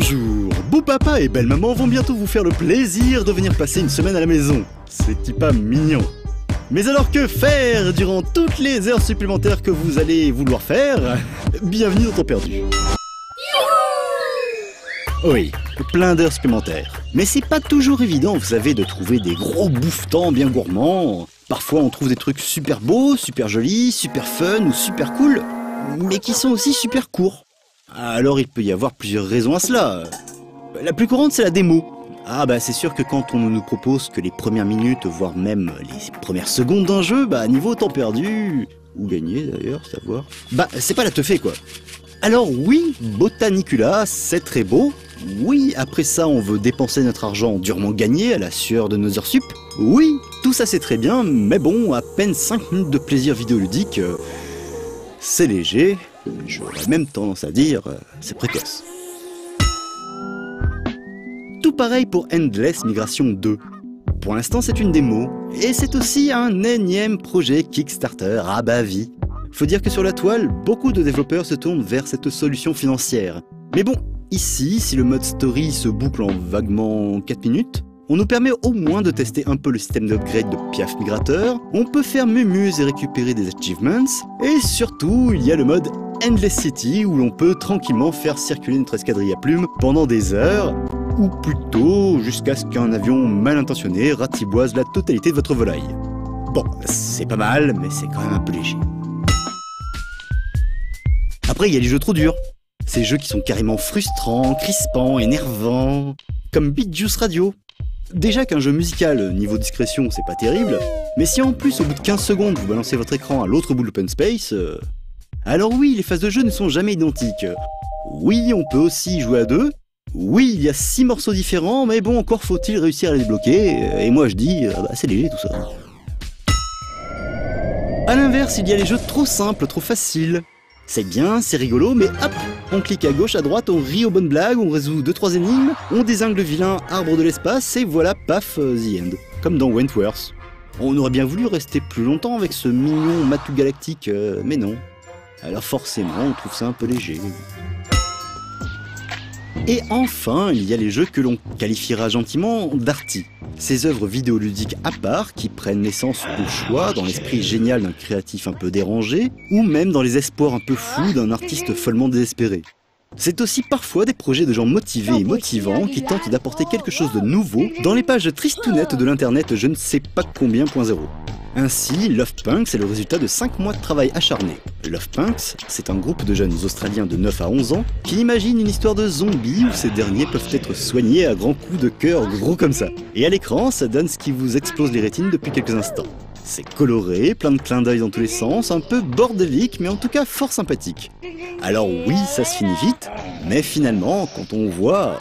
Bonjour, beau papa et belle maman vont bientôt vous faire le plaisir de venir passer une semaine à la maison. C'est pas mignon. Mais alors que faire durant toutes les heures supplémentaires que vous allez vouloir faire? Bienvenue dans Temps Perdu. Oui, plein d'heures supplémentaires. Mais c'est pas toujours évident, vous savez, de trouver des gros bouffetants bien gourmands. Parfois on trouve des trucs super beaux, super jolis, super fun ou super cool, mais qui sont aussi super courts. Alors il peut y avoir plusieurs raisons à cela. La plus courante, c'est la démo. Ah bah c'est sûr que quand on ne nous propose que les premières minutes, voire même les premières secondes d'un jeu, bah niveau temps perdu, ou gagné d'ailleurs, savoir, bah c'est pas la teufée quoi. Alors oui, Botanicula, c'est très beau. Oui, après ça on veut dépenser notre argent durement gagné à la sueur de nos heures sup. Oui, tout ça c'est très bien, mais bon, à peine 5 minutes de plaisir vidéoludique, c'est léger. J'aurais même tendance à dire, c'est précoce. Tout pareil pour Endless Migration 2. Pour l'instant c'est une démo, et c'est aussi un énième projet Kickstarter à bas vie. Faut dire que sur la toile, beaucoup de développeurs se tournent vers cette solution financière. Mais bon, ici, si le mode story se boucle en vaguement 4 minutes, on nous permet au moins de tester un peu le système d'upgrade de Piaf Migrateur, on peut faire mumuse et récupérer des achievements, et surtout, il y a le mode Endless City où l'on peut tranquillement faire circuler notre escadrille à plumes pendant des heures, ou plutôt jusqu'à ce qu'un avion mal intentionné ratiboise la totalité de votre volaille. Bon, c'est pas mal, mais c'est quand même un peu léger. Après, il y a les jeux trop durs. Ces jeux qui sont carrément frustrants, crispants, énervants, comme Beat Juice Radio. Déjà qu'un jeu musical, niveau discrétion, c'est pas terrible, mais si en plus au bout de 15 secondes vous balancez votre écran à l'autre bout de l'open space, alors oui, les phases de jeu ne sont jamais identiques. Oui, on peut aussi jouer à deux. Oui, il y a 6 morceaux différents, mais bon, encore faut-il réussir à les débloquer, et moi je dis, bah, c'est léger tout ça. A l'inverse, il y a les jeux trop simples, trop faciles. C'est bien, c'est rigolo, mais hop, on clique à gauche, à droite, on rit aux bonnes blagues, on résout 2-3 énigmes, on dézingue le vilain arbre de l'espace, et voilà, paf, the end. Comme dans Wentworth. On aurait bien voulu rester plus longtemps avec ce mignon matou galactique, mais non. Alors forcément, on trouve ça un peu léger. Et enfin, il y a les jeux que l'on qualifiera gentiment d'arty. Ces œuvres vidéoludiques à part qui prennent naissance au choix dans l'esprit génial d'un créatif un peu dérangé, ou même dans les espoirs un peu fous d'un artiste follement désespéré. C'est aussi parfois des projets de gens motivés et motivants qui tentent d'apporter quelque chose de nouveau dans les pages tristounettes de l'internet je ne sais pas combien.0. Ainsi, Love Punks est le résultat de 5 mois de travail acharné. Love Punks, c'est un groupe de jeunes Australiens de 9 à 11 ans qui imaginent une histoire de zombies où ces derniers peuvent être soignés à grands coups de cœur gros comme ça. Et à l'écran, ça donne ce qui vous explose les rétines depuis quelques instants. C'est coloré, plein de clins d'œil dans tous les sens, un peu bordélique, mais en tout cas fort sympathique. Alors oui, ça se finit vite, mais finalement, quand on voit,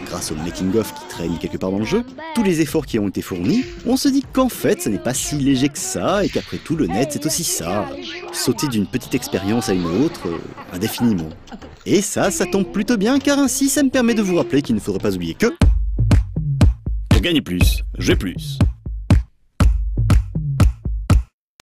grâce au making-of qui traîne quelque part dans le jeu, tous les efforts qui ont été fournis, on se dit qu'en fait, ça n'est pas si léger que ça, et qu'après tout, le net, c'est aussi ça. Sauter d'une petite expérience à une autre, indéfiniment. Et ça tombe plutôt bien, car ainsi, ça me permet de vous rappeler qu'il ne faudrait pas oublier que... Pour gagner plus, jouer plus.